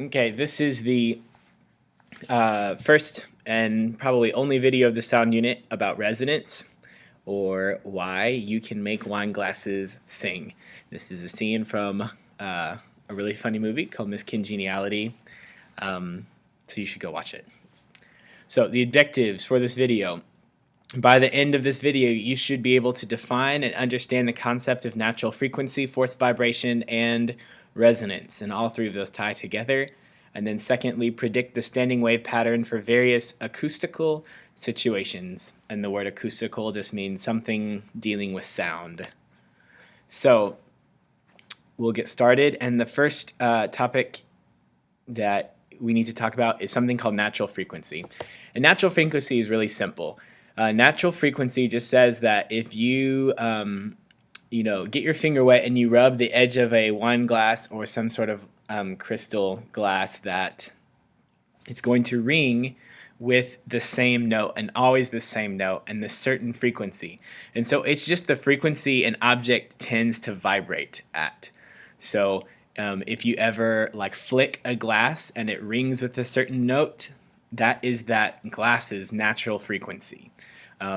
Okay, this is the first and probably only video of the sound unit about resonance, or why you can make wine glasses sing. This is a scene from a really funny movie called Miss Congeniality, so you should go watch it. So the objectives for this video. By the end of this video, you should be able to define and understand the concept of natural frequency, forced vibration, and resonance, and all three of those tie together. And then secondly, predict the standing wave pattern for various acoustical situations. And the word acoustical just means something dealing with sound. So we'll get started. And the first topic that we need to talk about is something called natural frequency. And natural frequency is really simple. Natural frequency just says that if you, get your finger wet and you rub the edge of a wine glass or some sort of crystal glass, that it's going to ring with the same note and always the same note and the certain frequency. And so it's just the frequency an object tends to vibrate at. So if you ever flick a glass and it rings with a certain note, that is that glass's natural frequency.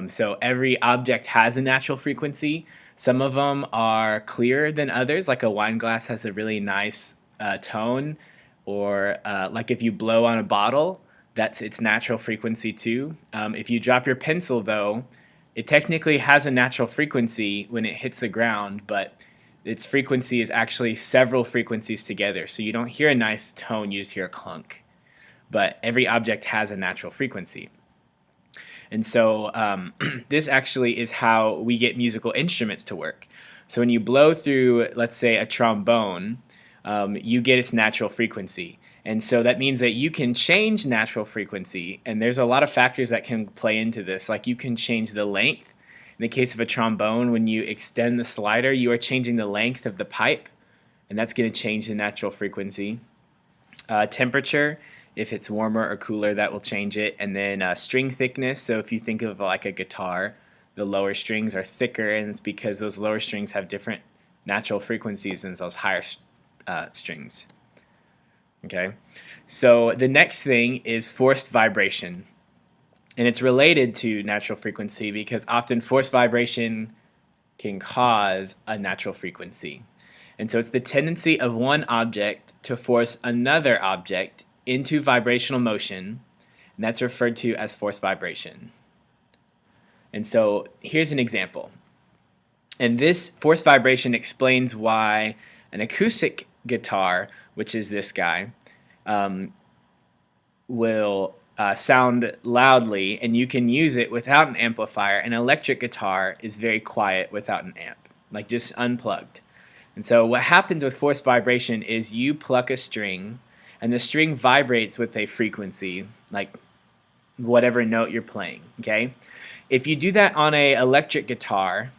So every object has a natural frequency. Some of them are clearer than others, like a wine glass has a really nice tone, or like if you blow on a bottle, that's its natural frequency too. If you drop your pencil though, it technically has a natural frequency when it hits the ground, but its frequency is actually several frequencies together. So you don't hear a nice tone, you just hear a clunk. But every object has a natural frequency. And so this actually is how we get musical instruments to work. So when you blow through, let's say, a trombone, you get its natural frequency. And so that means that you can change natural frequency. And there's a lot of factors that can play into this. Like you can change the length. In the case of a trombone, when you extend the slider, you are changing the length of the pipe. And that's going to change the natural frequency. Temperature. If it's warmer or cooler, that will change it. And then string thickness. So if you think of like a guitar, the lower strings are thicker, and it's because those lower strings have different natural frequencies than those higher strings. Okay, so the next thing is forced vibration. And it's related to natural frequency because often forced vibration can cause a natural frequency. And so it's the tendency of one object to force another object into vibrational motion, and that's referred to as forced vibration. And so here's an example. And this forced vibration explains why an acoustic guitar, which is this guy, will sound loudly, and you can use it without an amplifier. An electric guitar is very quiet without an amp, like just unplugged. And so what happens with forced vibration is you pluck a string, and the string vibrates with a frequency, like whatever note you're playing, okay? If you do that on an electric guitar,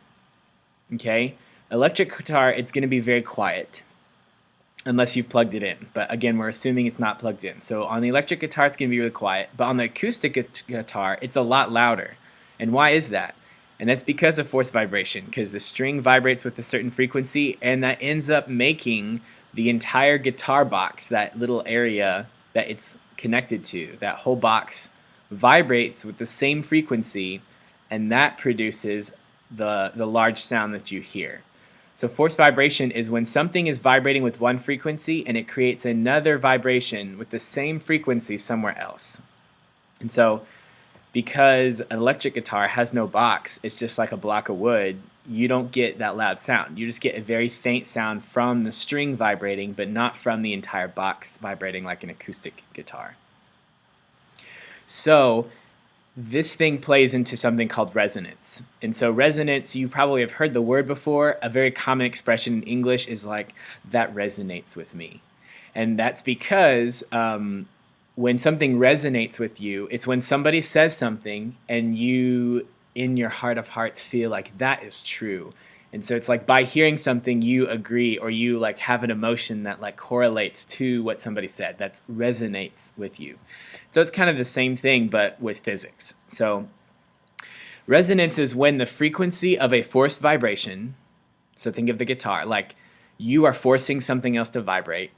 okay, electric guitar, it's going to be very quiet unless you've plugged it in. But again, we're assuming it's not plugged in. So on the electric guitar, it's going to be really quiet. But on the acoustic guitar, it's a lot louder. And why is that? And that's because of forced vibration, because the string vibrates with a certain frequency, and that ends up making the entire guitar box, that little area that it's connected to, that whole box vibrates with the same frequency, and that produces the large sound that you hear. So forced vibration is when something is vibrating with one frequency and it creates another vibration with the same frequency somewhere else. And so because an electric guitar has no box, it's just like a block of wood, you don't get that loud sound. You just get a very faint sound from the string vibrating, but not from the entire box vibrating like an acoustic guitar. So this thing plays into something called resonance. And so resonance, you probably have heard the word before. A very common expression in English is like, that resonates with me. And that's because when something resonates with you, it's when somebody says something and you, in your heart of hearts, feel like that is true. And so it's like by hearing something, you agree, or you have an emotion that correlates to what somebody said, that resonates with you. So it's kind of the same thing, but with physics. So resonance is when the frequency of a forced vibration, so think of the guitar, like you are forcing something else to vibrate,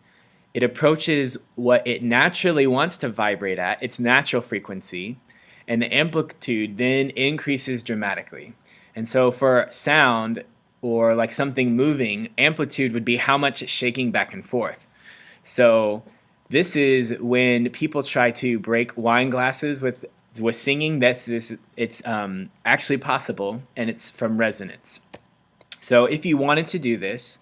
it approaches what it naturally wants to vibrate at, its natural frequency, and the amplitude then increases dramatically. And so for sound or like something moving, amplitude would be how much it's shaking back and forth. So this is when people try to break wine glasses with singing. It's actually possible, and it's from resonance. So if you wanted to do this,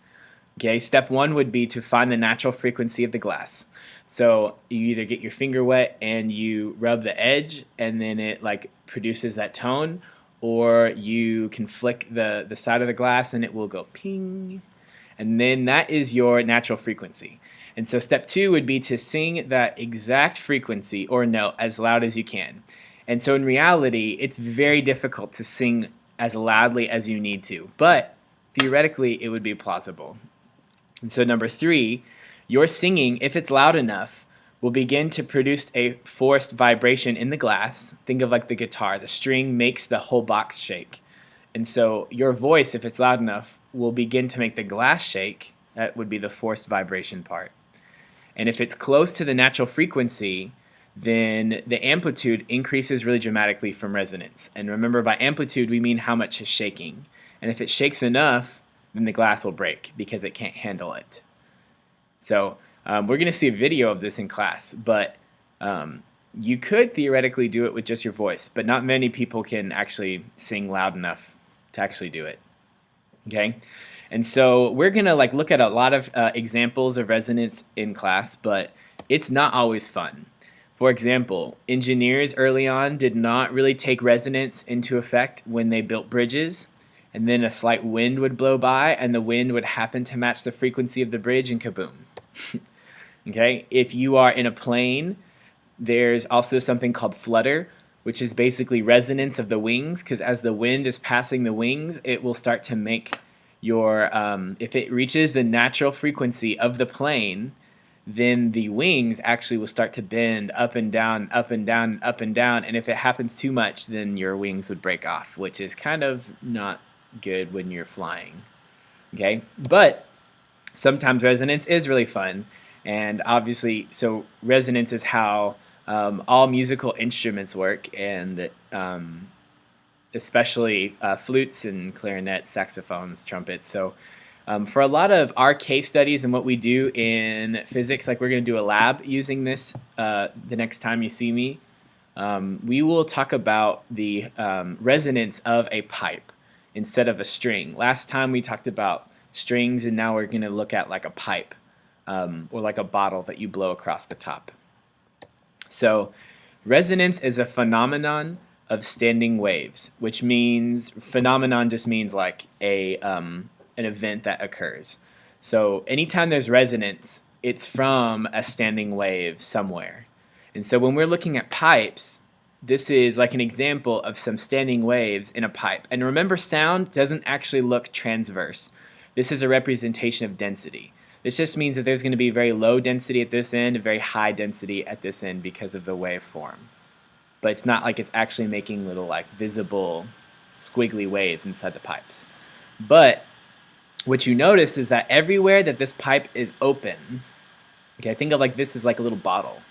okay, step one would be to find the natural frequency of the glass. So you either get your finger wet and you rub the edge, and then it like produces that tone, or you can flick the side of the glass and it will go ping, and then that is your natural frequency. And so step two would be to sing that exact frequency or note as loud as you can. And so in reality, it's very difficult to sing as loudly as you need to, but theoretically it would be plausible. And so number three, your singing, if it's loud enough, will begin to produce a forced vibration in the glass. Think of like the guitar. The string makes the whole box shake. And so your voice, if it's loud enough, will begin to make the glass shake. That would be the forced vibration part. And if it's close to the natural frequency, then the amplitude increases really dramatically from resonance. And remember, by amplitude, we mean how much is shaking. And if it shakes enough, then the glass will break because it can't handle it. So we're going to see a video of this in class, but you could theoretically do it with just your voice, but not many people can actually sing loud enough to actually do it. Okay, and so we're going to look at a lot of examples of resonance in class, but it's not always fun. For example, engineers early on did not really take resonance into effect when they built bridges. And then a slight wind would blow by, and the wind would happen to match the frequency of the bridge, and kaboom. Okay, if you are in a plane, there's also something called flutter, which is basically resonance of the wings, because as the wind is passing the wings, it will start to make your, if it reaches the natural frequency of the plane, then the wings actually will start to bend up and down, up and down, up and down, and if it happens too much, then your wings would break off, which is kind of not good when you're flying. Okay, but sometimes resonance is really fun, and obviously, so resonance is how all musical instruments work, and especially flutes and clarinets, saxophones, trumpets. So for a lot of our case studies and what we do in physics, like we're going to do a lab using this the next time you see me, we will talk about the resonance of a pipe instead of a string. Last time we talked about strings, and now we're going to look at like a pipe or like a bottle that you blow across the top. So resonance is a phenomenon of standing waves, which means phenomenon just means like an event that occurs. So anytime there's resonance, it's from a standing wave somewhere. And so when we're looking at pipes, this is like an example of some standing waves in a pipe. And remember, sound doesn't actually look transverse. This is a representation of density. This just means that there's going to be very low density at this end and very high density at this end because of the waveform. But it's not like it's actually making little like visible squiggly waves inside the pipes. But what you notice is that everywhere that this pipe is open, okay, think of like this is like a little bottle.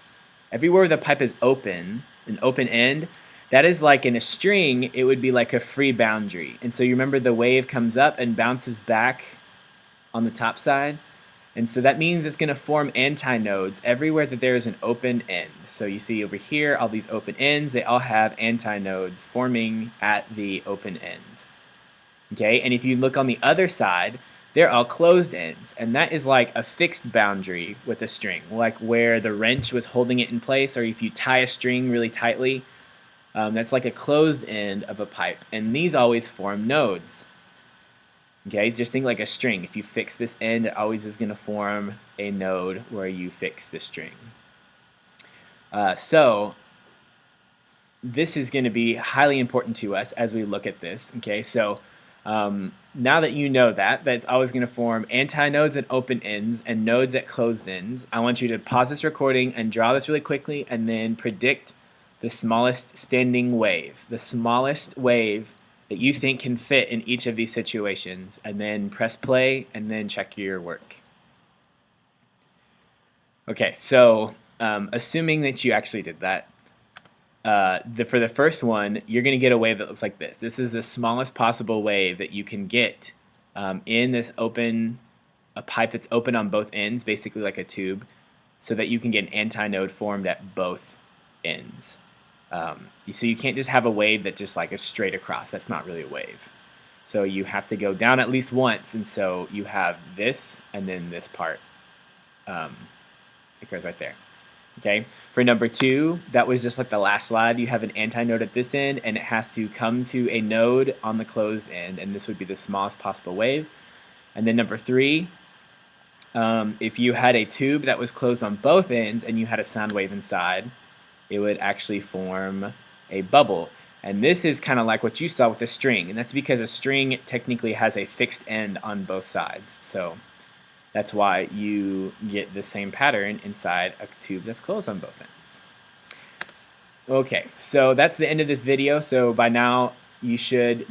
Everywhere the pipe is open, an open end, that is like in a string, it would be like a free boundary. And so you remember the wave comes up and bounces back on the top side. And so that means it's going to form antinodes everywhere that there is an open end. So you see over here, all these open ends, they all have antinodes forming at the open end. Okay, and if you look on the other side, they're all closed ends, and that is like a fixed boundary with a string, like where the wrench was holding it in place, or if you tie a string really tightly, that's like a closed end of a pipe, and these always form nodes. Okay, just think like a string. If you fix this end, it always is going to form a node where you fix the string. So this is going to be highly important to us as we look at this. Okay, so now that you know that it's always going to form antinodes at open ends and nodes at closed ends, I want you to pause this recording and draw this really quickly and then predict the smallest standing wave, the smallest wave that you think can fit in each of these situations, and then press play and then check your work. Okay, so assuming that you actually did that, for the first one, you're going to get a wave that looks like this. This is the smallest possible wave that you can get in this a pipe that's open on both ends, basically like a tube, so that you can get an antinode formed at both ends. So you can't just have a wave that just like is straight across. That's not really a wave. So you have to go down at least once, and so you have this and then this part. It goes right there. Okay. For number 2, that was just like the last slide. You have an antinode at this end, and it has to come to a node on the closed end, and this would be the smallest possible wave. And then number 3, if you had a tube that was closed on both ends and you had a sound wave inside, it would actually form a bubble. And this is kind of like what you saw with the string, and that's because a string technically has a fixed end on both sides. So that's why you get the same pattern inside a tube that's closed on both ends. Okay, so that's the end of this video. So by now you should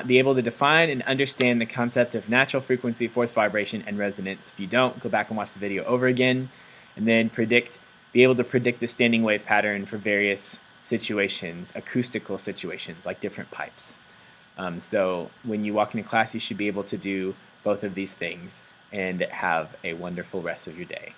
be able to define and understand the concept of natural frequency, forced vibration, and resonance. If you don't, go back and watch the video over again, and then be able to predict the standing wave pattern for various situations, acoustical situations, like different pipes. So when you walk into class, you should be able to do both of these things and have a wonderful rest of your day.